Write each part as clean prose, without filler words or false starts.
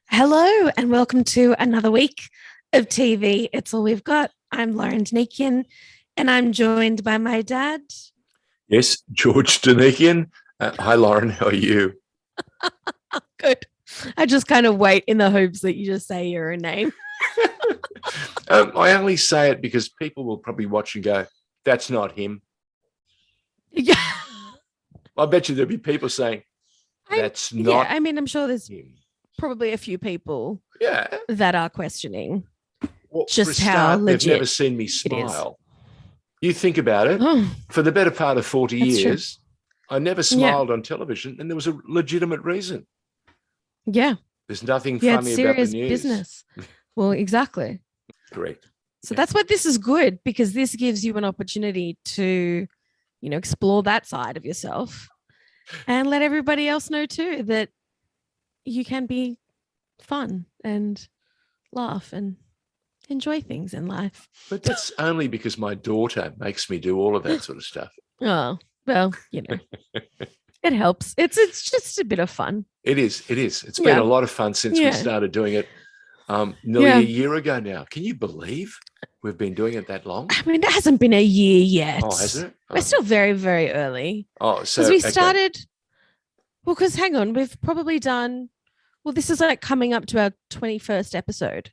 Hello and welcome to another week of TV. It's all we've got. I'm Lauren Denikian and I'm joined by my dad. Yes, George Denikian. Hi, Lauren. How are you? Good. I just kind of wait in the hopes that you just say your own name. I only say it because people will probably watch and go, that's not him. Yeah. I bet you there'll be people saying, that's not I'm sure there's him. probably a few people Yeah. that are questioning Well, just for a how start, legit they've never seen me smile. You think about it. Oh, For the better part of 40 that's true. years, I never smiled on television, and there was a legitimate reason. Yeah. There's nothing Yeah, funny it's about the serious news. business. Well, exactly. Correct. So Yeah. that's why this is good, because this gives you an opportunity to, explore that side of yourself and let everybody else know too that you can be fun and laugh and enjoy things in life. But that's only because my daughter makes me do all of that sort of stuff. Oh, well, it helps. It's just a bit of fun. It is. It's been a lot of fun since we started doing it nearly a year ago now. Can you believe we've been doing it that long? I mean, it hasn't been a year yet. Oh, hasn't it? We're still very, very early. Oh, so because we started. Well, because hang on, we've probably done. Well, this is like coming up to our 21st episode.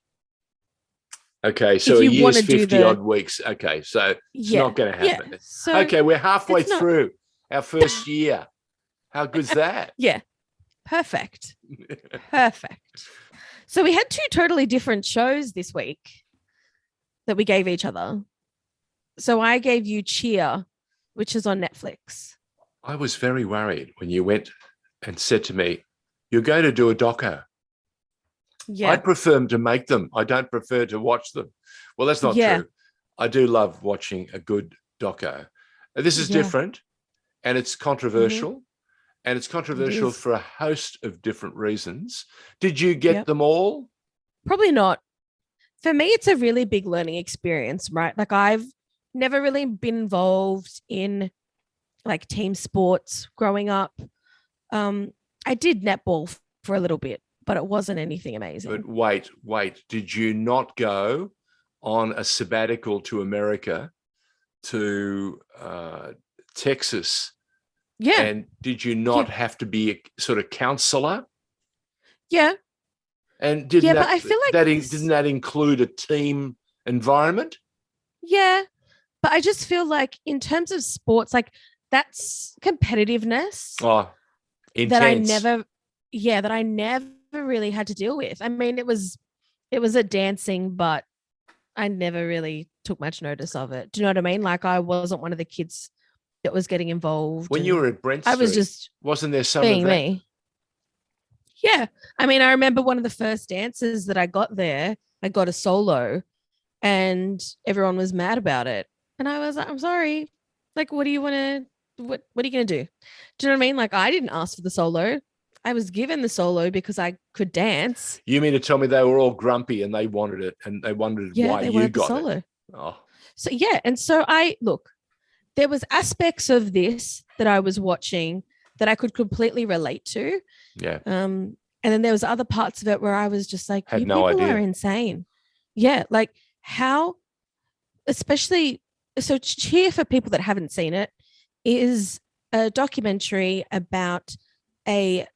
Okay, so a year's 50 odd weeks. Okay, so it's not going to happen. Yeah. So okay, we're halfway through our first year. How good's that? Yeah. Perfect. Perfect. So we had two totally different shows this week that we gave each other. So I gave you Cheer, which is on Netflix. I was very worried when you went and said to me, you're going to do a doco. Yeah. I prefer to make them. I don't prefer to watch them. Well, that's not true. I do love watching a good doco. This is different, and it's controversial. And it's controversial for a host of different reasons. Did you get them all? Probably not. For me, it's a really big learning experience, right? Like I've never really been involved in like team sports growing up. I did netball for a little bit, but it wasn't anything amazing. But wait. Did you not go on a sabbatical to America, to Texas? Yeah. And did you not have to be a sort of counselor? Yeah. And didn't but I feel like didn't that include a team environment? Yeah. But I just feel like in terms of sports, like that's competitiveness. Oh, intense. That I never really had to deal with. I mean, it was a dancing, but I never really took much notice of it. Do you know what I mean? Like I wasn't one of the kids that was getting involved. When you were at Brent Street, I was just wasn't there some being of that? me. Yeah. I mean, I remember one of the first dances that I got there, I got a solo and everyone was mad about it. And I was like, I'm sorry. Like, what are you going to do? Do you know what I mean? Like, I didn't ask for the solo. I was given the solo because I could dance. You mean to tell me they were all grumpy and they wanted it and they wondered why you got the solo. It? Oh. So, yeah. And so there was aspects of this that I was watching that I could completely relate to. Yeah. And then there was other parts of it where I was just like, you people are insane. Yeah. Like how, especially, so Cheer, for people that haven't seen it, is a documentary about a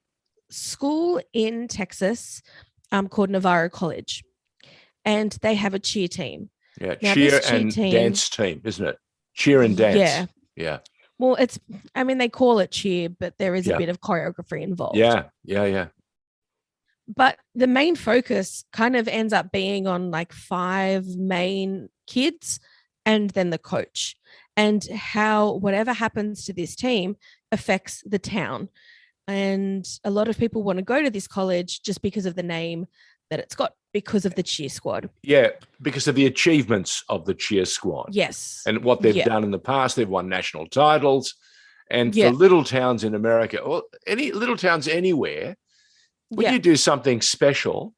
school in Texas called Navarro College. And they have a cheer team. Yeah. Cheer and dance team, isn't it? Cheer and dance. Yeah. Well, they call it cheer, but there is a bit of choreography involved. Yeah. But the main focus kind of ends up being on like 5 main kids and then the coach, and how whatever happens to this team affects the town. And a lot of people want to go to this college just because of the name that it's got, because of the cheer squad. Yeah, because of the achievements of the cheer squad. Yes. And what they've done in the past. They've won national titles. And for little towns in America, or any little towns anywhere, when you do something special,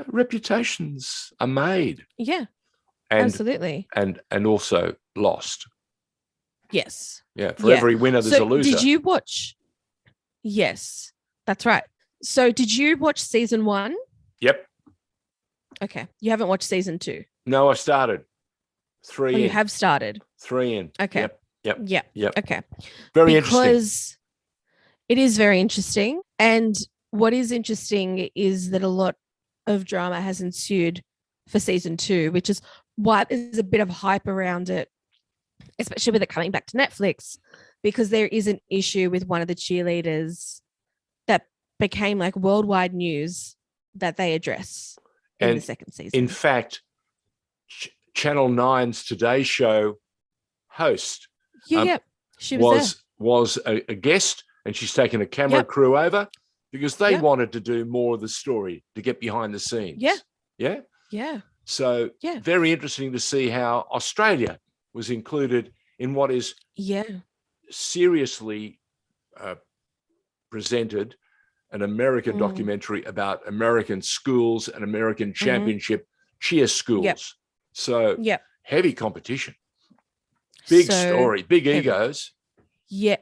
reputations are made. Yeah, absolutely. And also lost. Yes. Yeah, for every winner, there's a loser. Did you watch? Yes, that's right. So did you watch season 1? Yep. Okay. You haven't watched season 2? No, I started 3 in. You have started? 3 in. Okay. Yep. Yeah. Okay. Very interesting. Because it is very interesting. And what is interesting is that a lot of drama has ensued for season 2, which is why there's a bit of hype around it, especially with it coming back to Netflix, because there is an issue with one of the cheerleaders that became like worldwide news that they address in the second season. In fact, Channel 9's Today Show host she was a guest, and she's taken a camera crew over because they wanted to do more of the story, to get behind the scenes. Yeah. So very interesting to see how Australia was included in what is seriously presented an American documentary about American schools and American championship cheer schools. So heavy competition, big story, big egos. Yeah.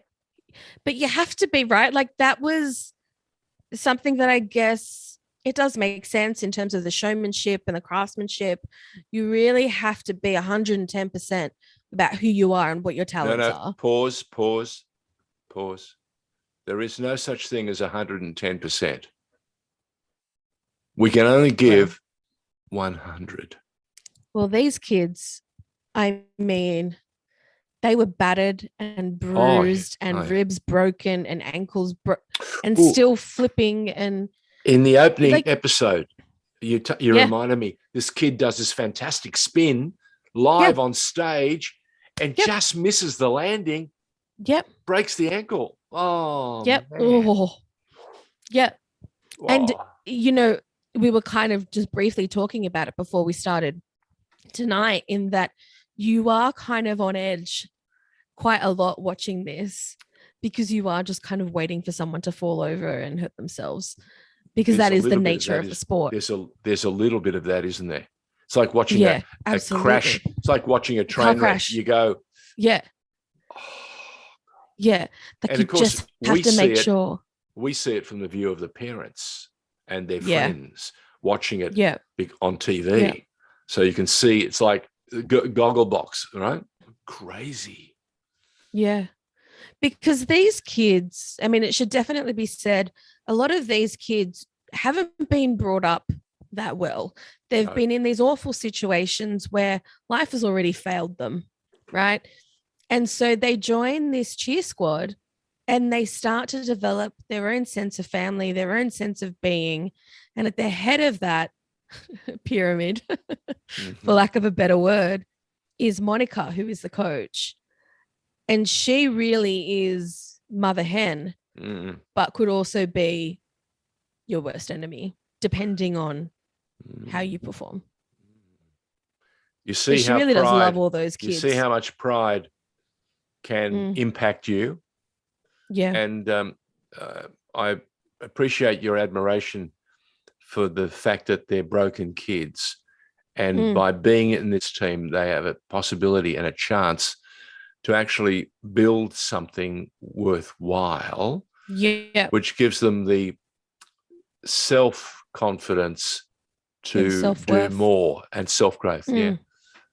But you have to be, right? Like, that was something that I guess it does make sense in terms of the showmanship and the craftsmanship. You really have to be 110% about who you are and what your talents are. Pause. There is no such thing as 110%. We can only give 100. Well, these kids, I mean, they were battered and bruised and ribs broken and ankles and still flipping. And in the opening episode, you reminded me, this kid does this fantastic spin live on stage and just misses the landing. Breaks the ankle. Oh, man. Oh, yeah. And, we were kind of just briefly talking about it before we started tonight, in that you are kind of on edge quite a lot watching this, because you are just kind of waiting for someone to fall over and hurt themselves, because that is the nature of the sport. There's a little bit of that, isn't there? It's like watching a crash. It's like watching a train wreck. You go, like, and you just have to make sure. We see it from the view of the parents and their friends watching it on TV. So you can see, it's like goggle box, right? Crazy. Yeah. Because these kids, I mean, it should definitely be said, a lot of these kids haven't been brought up that well. They've been in these awful situations where life has already failed them, right? And so they join this cheer squad and they start to develop their own sense of family, their own sense of being. And at the head of that pyramid, for lack of a better word, is Monica, who is the coach. And she really is mother hen, but could also be your worst enemy, depending on how you perform. You see, she really does love all those kids. You see how much pride can impact you. Yeah. And I appreciate your admiration for the fact that they're broken kids. And by being in this team, they have a possibility and a chance to actually build something worthwhile, which gives them the self-confidence to do more, and self-growth.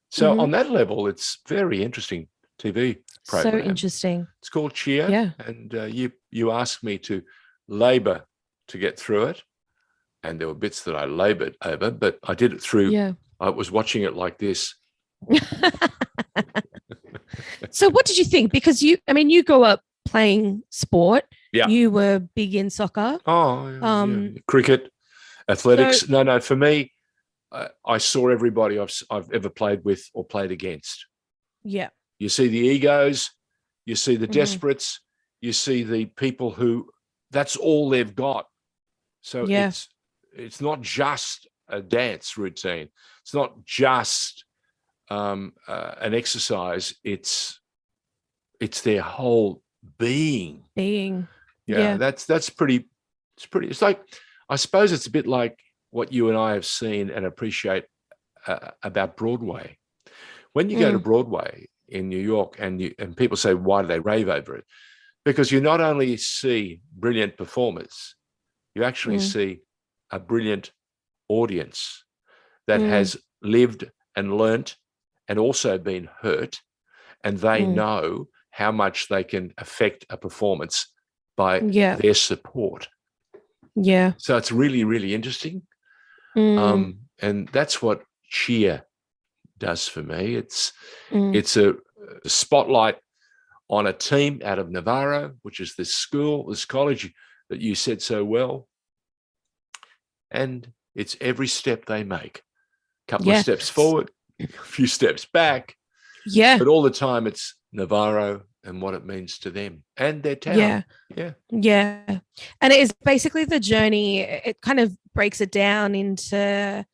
So on that level, it's very interesting TV program. So interesting. It's called Cheer. And you asked me to labor to get through it. And there were bits that I labored over, but I did it through. I was watching it like this. So what did you think? Because you grew up playing sport. Yeah. You were big in soccer. Cricket, athletics. No, for me, I saw everybody I've ever played with or played against. Yeah. You see the egos, you see the desperates, you see the people who that's all they've got. So it's not just a dance routine. It's not just an exercise. It's their whole being. That's pretty. It's like, I suppose it's a bit like what you and I have seen and appreciate about Broadway. When you go to Broadway in New York, and people say, why do they rave over it? Because you not only see brilliant performers, You actually see a brilliant audience that has lived and learnt and also been hurt, and they know how much they can affect a performance by their support. Yeah. So it's really, really interesting. And that's what cheer does for me. It's a spotlight on a team out of Navarro, which is this college that you said so well. And it's every step they make. A couple of steps forward, a few steps back. Yeah. But all the time it's Navarro and what it means to them and their town. Yeah. And it is basically the journey. It kind of breaks it down into,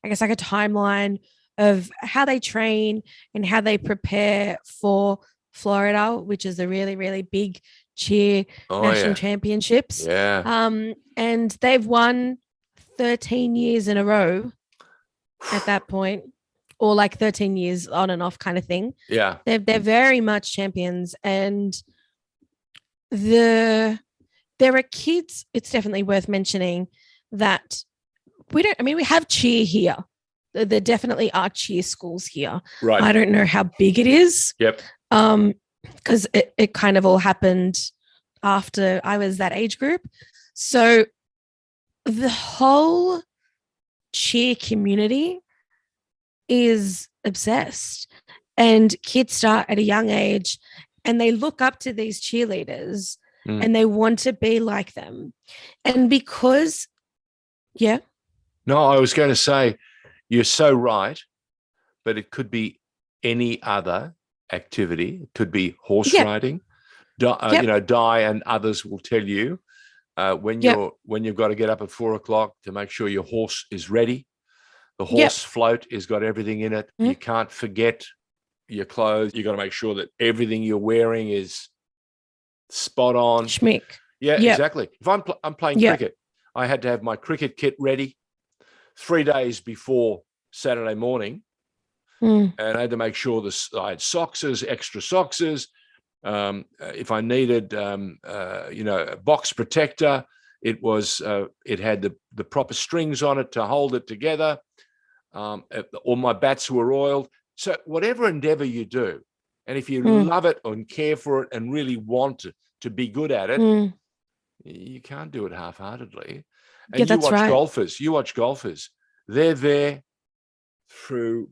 I guess, like a timeline of how they train and how they prepare for Florida, which is a really, really big cheer national championships. Yeah. And they've won 13 years in a row at that point, or like 13 years on and off kind of thing. Yeah. They're very much champions. And there are kids, it's definitely worth mentioning that we have cheer here. There definitely are cheer schools here. Right. I don't know how big it is. Yep. Because it kind of all happened after I was that age group. So the whole cheer community is obsessed, and kids start at a young age and they look up to these cheerleaders and they want to be like them. And because, No, I was going to say, you're so right, but it could be any other activity. It could be horse riding. Di and others will tell you when you've got to get up at 4 o'clock to make sure your horse is ready. The horse float has got everything in it. You can't forget your clothes. You got to make sure that everything you're wearing is spot on. Schmick. Yeah, exactly. If I'm playing cricket, I had to have my cricket kit ready 3 days before Saturday morning, and I had to make sure I had extra soxes. If I needed, a box protector, it had the proper strings on it to hold it together. All my bats were oiled. So whatever endeavor you do, and if you love it and care for it and really want to be good at it, you can't do it half-heartedly. And you watch golfers. They're there through,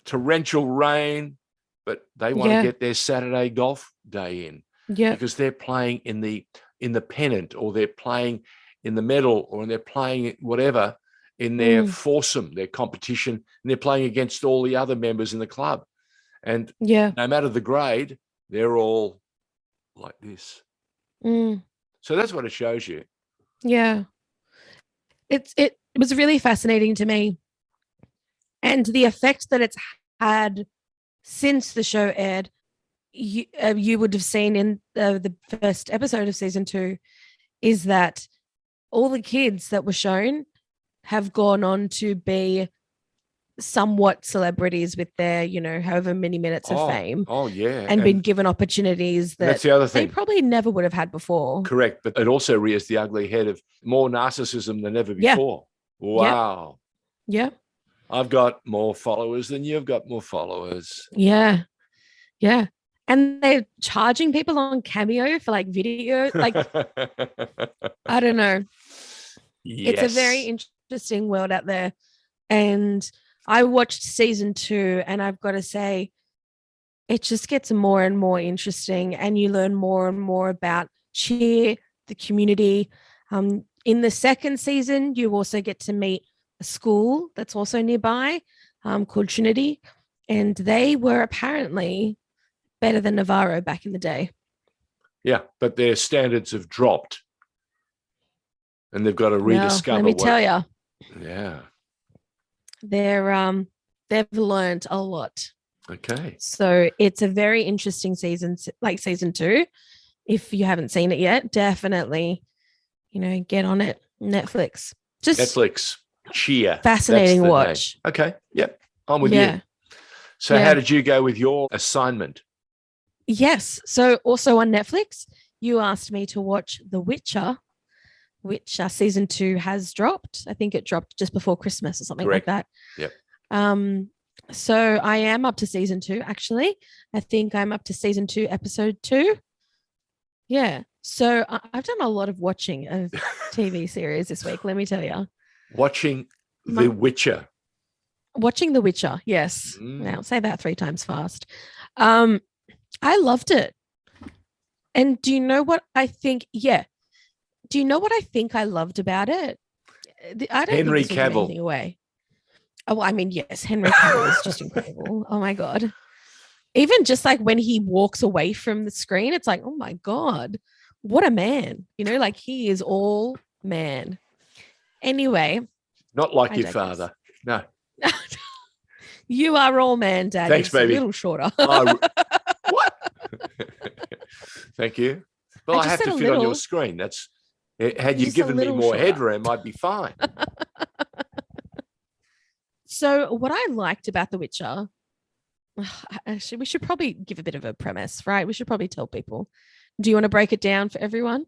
torrential rain, but they want to get their Saturday golf day in because they're playing in the pennant, or they're playing in the medal, or they're playing whatever in their foursome, their competition, and they're playing against all the other members in the club. And no matter the grade, they're all like this. So that's what it shows you. Yeah. It was really fascinating to me. And the effect that it's had since the show aired, you would have seen in the first episode of season 2, is that all the kids that were shown have gone on to be somewhat celebrities with their, however many minutes of fame. Oh, yeah. And been given opportunities that's the other thing. They probably never would have had before. Correct. But it also rears the ugly head of more narcissism than ever before. Wow. Yeah. I've got more followers than you've got more followers. Yeah. Yeah. And they're charging people on Cameo for like video. Like, I don't know. Yes. It's a very interesting world out there. And I watched season 2, and I've got to say, it just gets more and more interesting, and you learn more and more about cheer, the community. In the second season, you also get to meet a school that's also nearby called Trinity, and they were apparently better than Navarro back in the day. Yeah, but their standards have dropped, and they've got to rediscover. Let me tell you. Yeah. They've learned a lot. Okay. So it's a very interesting season, like season 2. If you haven't seen it yet, definitely, get on it. Netflix. Just Netflix. Cheer. Fascinating watch. Name. Okay. Yep. I'm with you. So how did you go with your assignment? Yes. So also on Netflix, you asked me to watch The Witcher. which season 2 has dropped. I think it dropped just before Christmas or something Correct. like that. Yep. So I am up to season 2, actually. I think I'm up to season 2, episode 2. Yeah. So I've done a lot of watching of TV series this week, let me tell you. Watching The Witcher. Watching The Witcher, yes. Now say that 3 times fast. I loved it. And do you know what I think? Yeah. Do you know what I think I loved about it? I don't Henry think this will give Cavill. anything away. Oh, I mean, yes, Henry Cavill is just incredible. Oh my God. Even just like when he walks away from the screen, it's like, oh my God, what a man. You know, like he is all man. Anyway. Not like your father. No. You are all man, Dad. Thanks, baby. A little shorter. What? Thank you. Well, I have to fit on your screen. That's had you given me more headroom, I'd be fine. So what I liked about The Witcher, actually, we should probably give a bit of a premise, right? We should probably tell people. Do you want to break it down for everyone?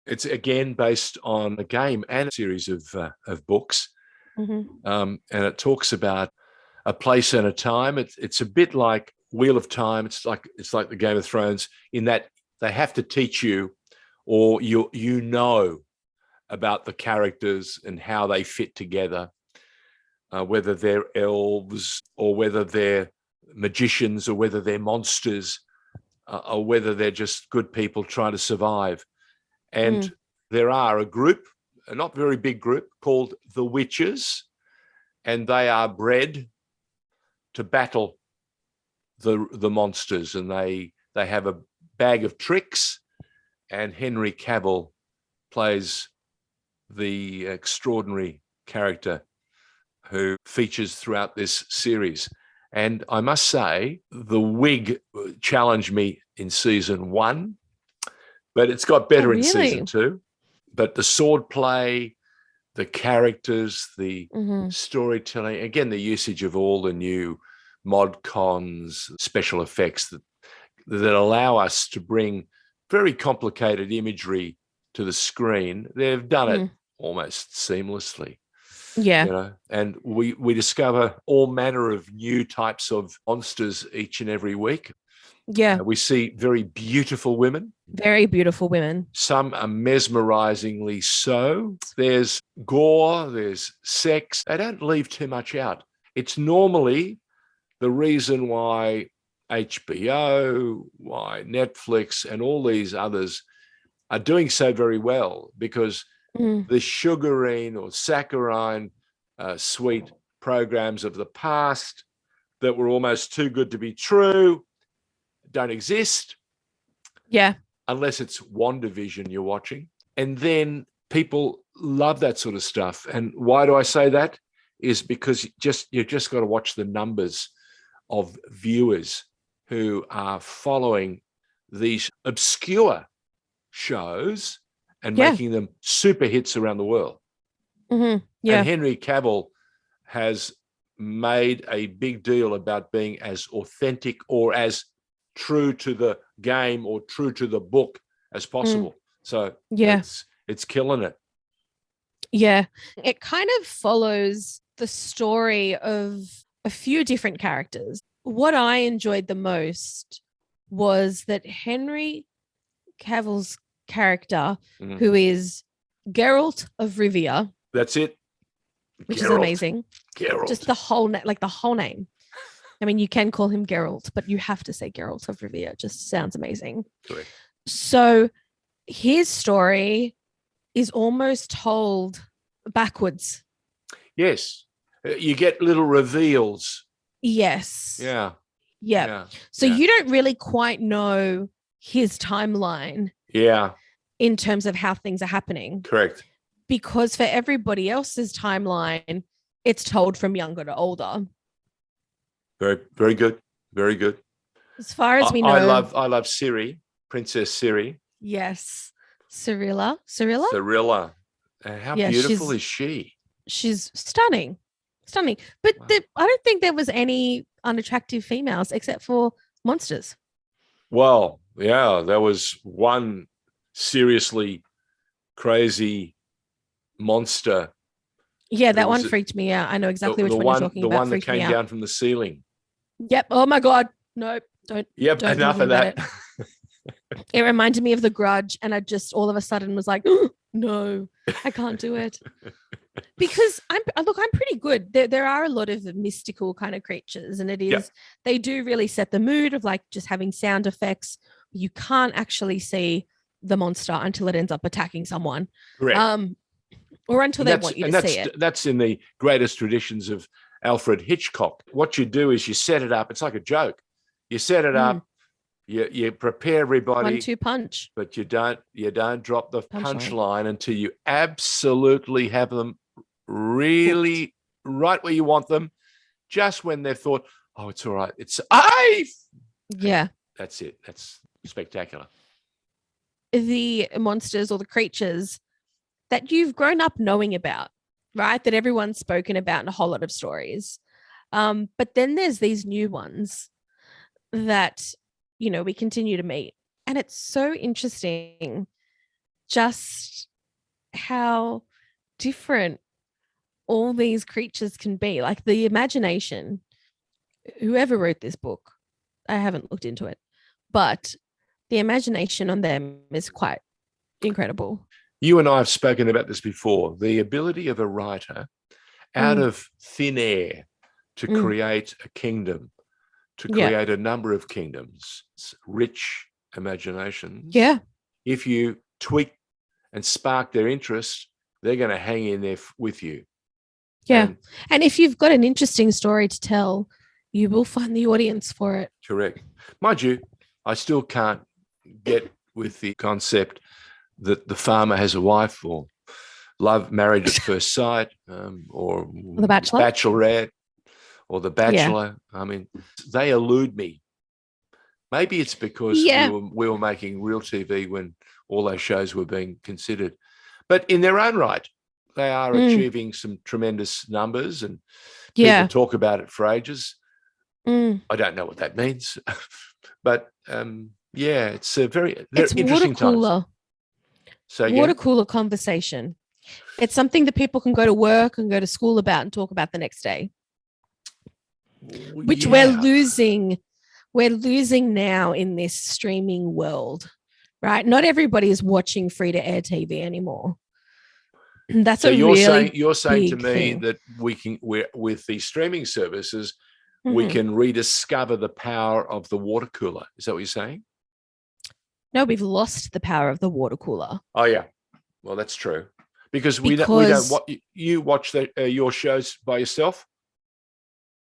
It's again based on a game and a series of books, and it talks about a place and a time. It's a bit like Wheel of Time. It's like the Game of Thrones in that they have to teach you, or you know, about the characters and how they fit together, whether they're elves or whether they're magicians or whether they're monsters, or whether they're just good people trying to survive. And there are a group, a not very big group, called the Witches, and they are bred to battle the monsters, and they have a bag of tricks, and Henry Cavill plays the extraordinary character who features throughout this series. And I must say, the wig challenged me in season 1, but it's got better in season 2. But the sword play, the characters, the storytelling, again, the usage of all the new mod cons, special effects that allow us to bring very complicated imagery to the screen. They've done it almost seamlessly. Yeah. You know, and we discover all manner of new types of monsters each and every week. Yeah. We see very beautiful women. Very beautiful women. Some are mesmerizingly so. There's gore, there's sex. They don't leave too much out. It's normally the reason why HBO, why Netflix, and all these others are doing so very well, because the sugarine or saccharine sweet programs of the past that were almost too good to be true don't exist. Yeah. Unless it's WandaVision you're watching. And then people love that sort of stuff. And why do I say that? Is because you just got to watch the numbers of viewers who are following these obscure shows and making them super hits around the world. Yeah. And Henry Cavill has made a big deal about being as authentic or as true to the game or true to the book as possible. So it's killing it. Yeah. It kind of follows the story of a few different characters. What I enjoyed the most was that Henry Cavill's character, who is Geralt of Rivia. That's it. Which is amazing. Geralt. Just the whole name. I mean, you can call him Geralt, but you have to say Geralt of Rivia. It just sounds amazing. Correct. So his story is almost told backwards. Yes. You get little reveals. Yes. Yeah. So you don't really quite know his timeline. Yeah. In terms of how things are happening. Correct. Because for everybody else's timeline, it's told from younger to older. Very, very good. Very good. As far as we know. I love Ciri, Princess Ciri. Yes. Cirilla. How beautiful is she? She's stunning. But I don't think there was any unattractive females except for monsters. Well, yeah, there was one seriously crazy monster. Yeah, that one freaked me out. I know exactly which one you're talking about. The one that came down from the ceiling. Yep. Oh my God. Nope. Don't. Yep. Don't enough of that. It reminded me of The Grudge, and I just all of a sudden was like, oh, no, I can't do it. Because I'm pretty good. There are a lot of mystical kind of creatures, and they do really set the mood of like just having sound effects. You can't actually see the monster until it ends up attacking someone. Correct. Or until they want you to see it. That's in the greatest traditions of Alfred Hitchcock. What you do is you set it up. It's like a joke. You set it up. You prepare everybody. 1-2 punch. But you don't drop the punchline until you absolutely have them really right where you want them. Just when they've thought, oh, it's all right. It's safe. Yeah. That's it. That's spectacular. The monsters or the creatures that you've grown up knowing about, right? That everyone's spoken about in a whole lot of stories. But then there's these new ones that, you know, we continue to meet. And it's so interesting just how different all these creatures can be. Like the imagination, whoever wrote this book, I haven't looked into it, but the imagination on them is quite incredible. You and I have spoken about this before. The ability of a writer out of thin air to create a kingdom, to create a number of kingdoms, rich imaginations. Yeah. If you tweak and spark their interest, they're going to hang in there with you. Yeah. And if you've got an interesting story to tell, you will find the audience for it. Correct. Mind you, I still can't get with the concept that the farmer has a wife, or love, married at first sight, or the Bachelorette, or The Bachelor. Yeah. I mean, they elude me. Maybe it's because we were making real TV when all those shows were being considered. But in their own right, they are achieving some tremendous numbers, and people talk about it for ages. I don't know what that means, but it's a very interesting times. So water cooler conversation. It's something that people can go to work and go to school about and talk about the next day. Which we're losing now in this streaming world, right? Not everybody is watching free to air TV anymore. That's so you're saying to me that with these streaming services, we can rediscover the power of the water cooler. Is that what you're saying? No, we've lost the power of the water cooler. Oh yeah, well that's true because we don't. You watch your shows by yourself.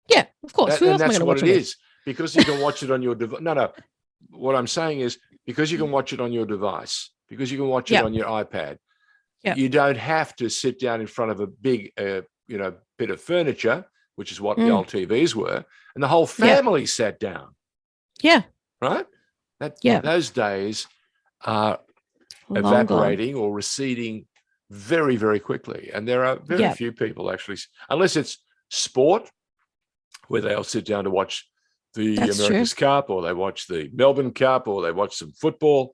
Yeah, of course. And that's what it is, because you can watch it on your device. No. What I'm saying is because you can watch it on your device, because you can watch it on your iPad. Yep. You don't have to sit down in front of a big, bit of furniture, which is what the old TVs were, and the whole family sat down. Yeah. Right? Those days are evaporating or receding very, very quickly. And there are very few people actually, unless it's sport, where they'll sit down to watch the America's Cup, or they watch the Melbourne Cup, or they watch some football.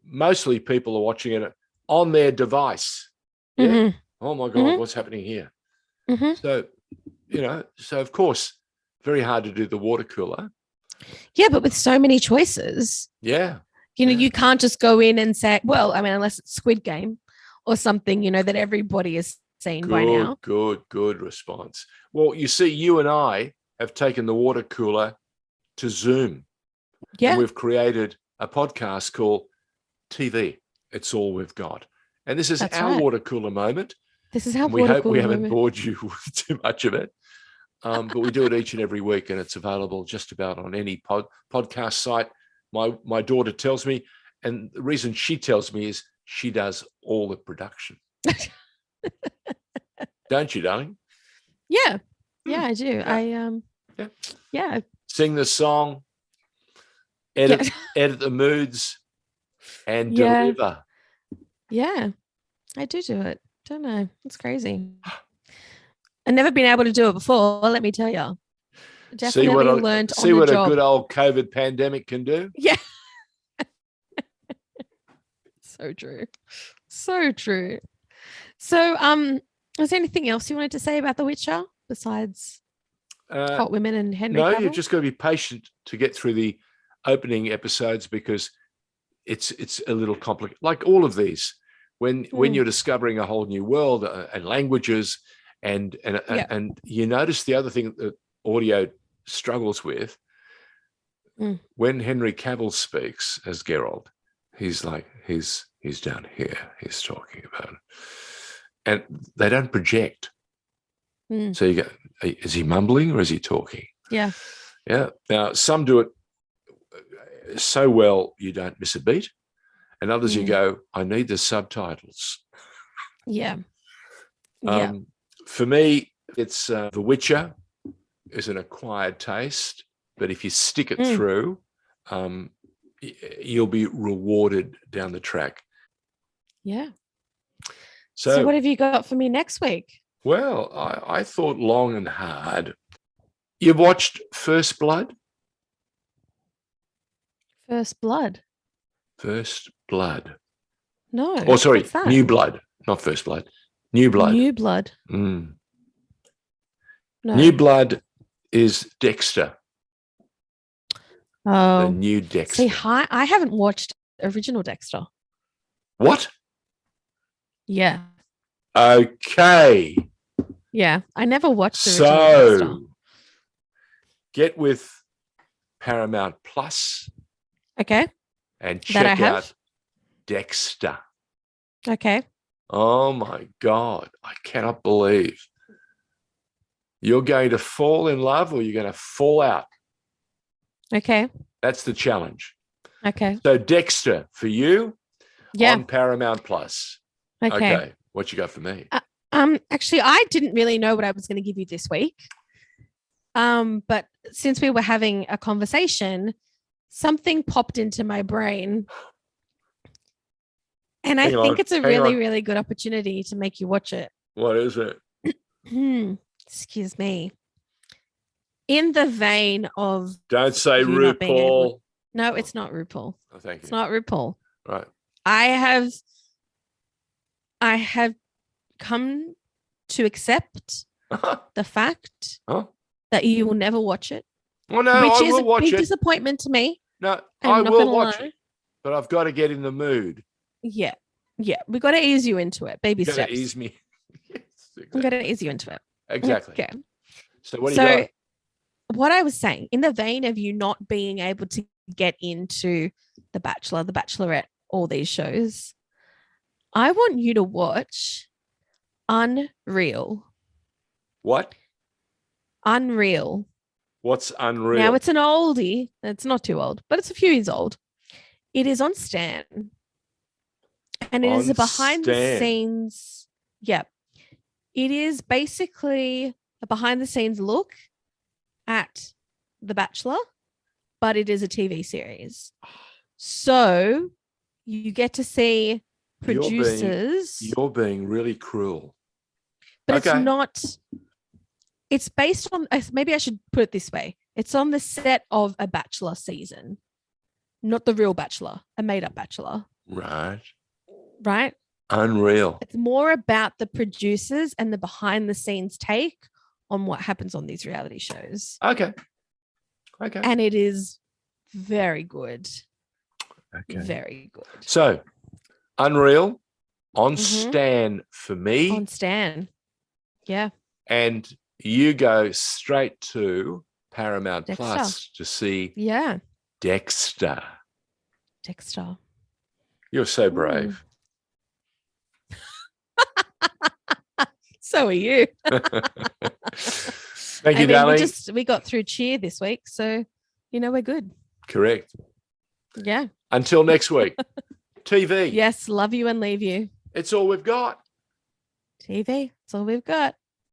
Mostly people are watching it on their device. Yeah. Oh my God, what's happening here? So, so of course, very hard to do the water cooler. Yeah, but with so many choices. Yeah. You can't just go in and say, well, I mean, unless it's Squid Game or something, that everybody has seen by now. Good response. Well, you see, you and I have taken the water cooler to Zoom. Yeah. And we've created a podcast called TV. It's All We've Got. And this is our water cooler moment. This is how we hope we haven't bored you with too much of it. But we do it each and every week, and it's available just about on any podcast site. My daughter tells me, and the reason she tells me is she does all the production. Don't you, darling? Yeah. Yeah, I do. Yeah. Sing the song, edit the moods, and deliver. Yeah, I do it. Don't know. It's crazy. I've never been able to do it before, let me tell you. Definitely learned on the job. See what a good old COVID pandemic can do? Yeah. So true. So true. So, was there anything else you wanted to say about The Witcher besides hot women and Henry No, Cavill? you've just got to be patient to get through the opening episodes because it's a little complicated. Like all of these, when you're discovering a whole new world and languages, and you notice the other thing that audio struggles with, when Henry Cavill speaks as Geralt, he's like he's down here, he's talking about it, and they don't project. So you go, is he mumbling or is he talking? Yeah. Now some do it so well you don't miss a beat, and others you go, I need the subtitles. For me, it's The Witcher is an acquired taste, but if you stick it through, you'll be rewarded down the track. So what have you got for me next week? Well, I thought long and hard. You've watched First Blood? First Blood? First Blood. No. Oh, sorry, New Blood, not First Blood. New Blood. New Blood. No. New Blood is Dexter. Oh. The new Dexter. See, I haven't watched original Dexter. What? Yeah. Okay. Yeah, I never watched the original Dexter. Get with Paramount Plus. Okay. And check out Dexter. Okay. Oh my God. I cannot believe you're going to fall in love or you're going to fall out. Okay. That's the challenge. Okay. So Dexter for you on Paramount Plus. Okay. What you got for me? Actually, I didn't really know what I was going to give you this week. But since we were having a conversation, something popped into my brain. And I think it's a really, really good opportunity to make you watch it. What is it? Excuse me. In the vein of... Don't say RuPaul. No, it's not RuPaul. Oh, thank you. It's not RuPaul. Right. I have come to accept the fact that you will never watch it. Well, no, which I is will watch a big it. disappointment to me. No, I will watch it, but I've got to get in the mood. Yeah. We've got to ease you into it. Baby steps. Ease me. Yes, exactly. We've got to ease you into it. Exactly. Okay. So what do you got? What I was saying, in the vein of you not being able to get into The Bachelor, The Bachelorette, all these shows, I want you to watch Unreal. What? Unreal. What's Unreal? Now, it's an oldie. It's not too old, but it's a few years old. It is on Stan. And it is a behind the scenes. Yeah. It is basically a behind the scenes look at The Bachelor, but it is a TV series. So you get to see producers. You're being really cruel. But it's not. It's based on, maybe I should put it this way. It's on the set of a Bachelor season, not the real Bachelor, a made-up Bachelor. Right? Unreal. It's more about the producers and the behind-the-scenes take on what happens on these reality shows. Okay. And it is very good. Okay. Very good. So, Unreal on Stan for me. On Stan. Yeah. And you go straight to Paramount Plus to see Dexter. You're so brave. So are you. Thank you, darling. We got through cheer this week, so we're good. Correct. Yeah. Until next week. TV. Yes, love you and leave you. It's all we've got. TV. It's all we've got.